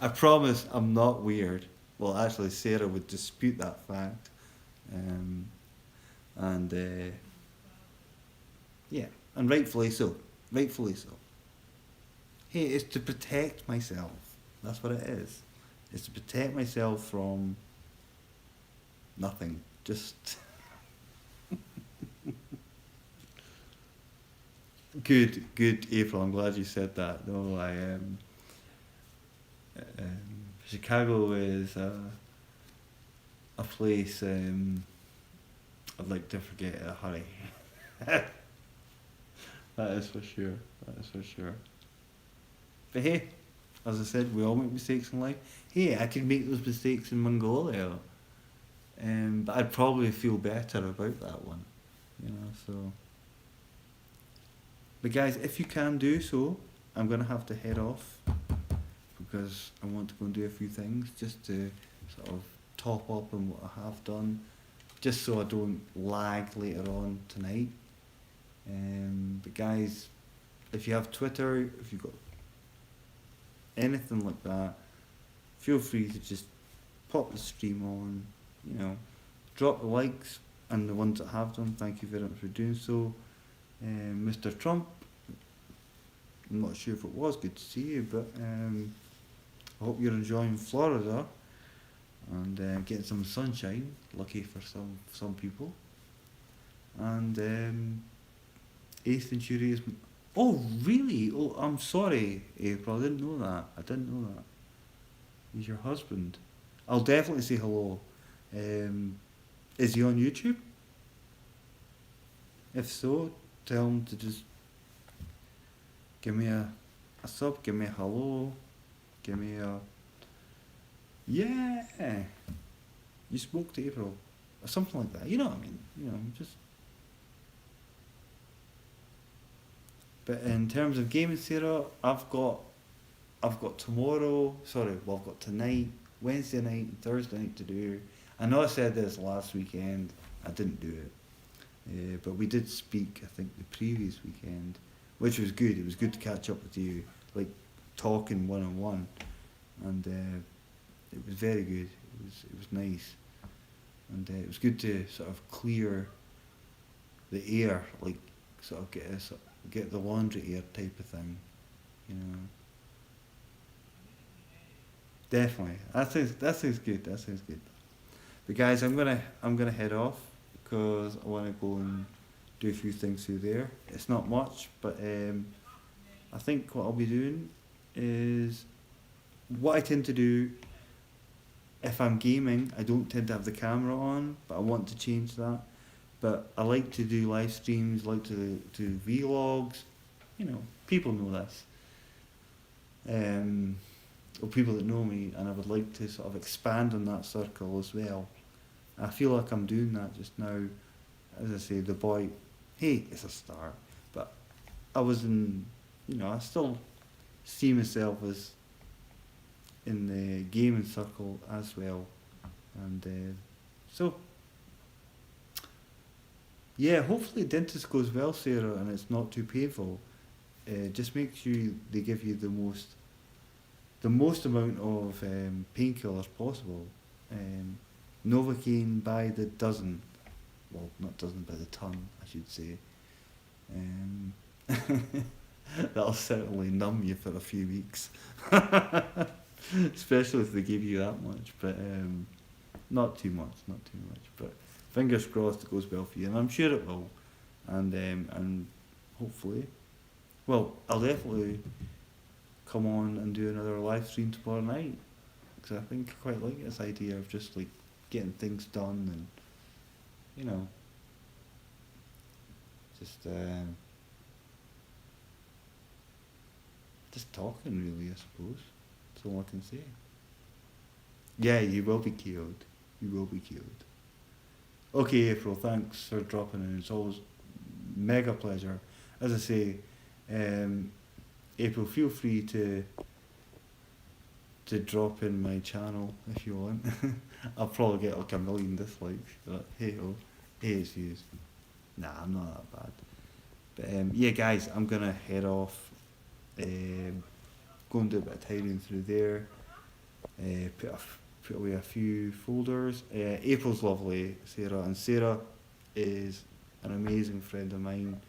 I promise I'm not weird. Well, actually, Sarah would dispute that fact. And yeah, and rightfully so. Rightfully so. Hey, it's to protect myself. That's what it is. It's to protect myself from nothing. Just good, April. I'm glad you said that. No, Chicago is a place I'd like to forget in a hurry. That is for sure. That is for sure. But hey, as I said, we all make mistakes in life. Hey, I could make those mistakes in Mongolia. But I'd probably feel better about that one, you know. So, but guys, if you can do so, I'm gonna have to head off because I want to go and do a few things just to sort of top up on what I have done, just so I don't lag later on tonight. But guys, if you have Twitter, if you've got anything like that, feel free to just pop the stream on, you know, drop the likes, and the ones that have done, thank you very much for doing so. Mr. Trump, I'm not sure if it was good to see you, but I hope you're enjoying Florida and getting some sunshine, lucky for some people. And Ace Venturi is... Oh, really? Oh, I'm sorry, April, I didn't know that. I didn't know that. He's your husband. I'll definitely say hello. Is he on YouTube? If so, tell him to just give me a sub, give me a hello, give me a... Yeah! You spoke to April. Or something like that. You know what I mean? You know, just... But in terms of gaming, Sarah, I've got tomorrow, I've got tonight, Wednesday night and Thursday night to do. I know I said this last weekend, I didn't do it. But we did speak, I think, the previous weekend, which was good. It was good to catch up with you, like talking one-on-one. And it was very good. It was nice. And it was good to sort of clear the air, like sort of get the laundry air type of thing, you know. Definitely. That sounds good. That sounds good. But guys, I'm gonna head off because I want to go and do a few things through there. It's not much, but I think what I'll be doing is what I tend to do. If I'm gaming, I don't tend to have the camera on, but I want to change that. But I like to do live streams, like to do vlogs. You know, people know this. Or people that know me, and I would like to sort of expand on that circle as well. I feel like I'm doing that just now. As I say, the Boyt, hey, it's a start. But I I still see myself as in the gaming circle as well. And so, Yeah, hopefully dentist goes well, Sarah, and it's not too painful. Just make sure they give you the most amount of painkillers possible. Um, Novocaine by the dozen. Well, not dozen, by the ton, I should say. Um, that'll certainly numb you for a few weeks. Especially if they give you that much. But not too much, not too much. But fingers crossed it goes well for you, and I'm sure it will. And hopefully, well, I'll definitely come on and do another live stream tomorrow night because I think I quite like this idea of just like getting things done and you know just just talking really. I suppose that's all I can say. Yeah, you will be killed. You will be killed. Okay, April. Thanks for dropping in. It's always mega pleasure. As I say, um, April, feel free to drop in my channel if you want. I'll probably get like a million dislikes, but hey oh, hey it's used. Nah, I'm not that bad. But yeah, guys, I'm gonna head off. Go and do a bit of tidying through there. Put away a few folders. April's lovely, Sarah, and Sarah is an amazing friend of mine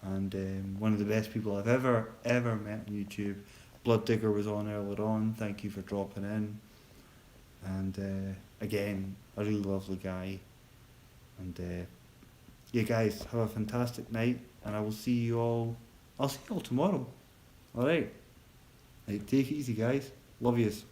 and one of the best people I've ever met on YouTube. Blood Digger was on earlier on. Thank you for dropping in. And again, a really lovely guy. And yeah, guys, have a fantastic night, and I will see you all. I'll see you all tomorrow. All right. Right, take it easy, guys. Love yous.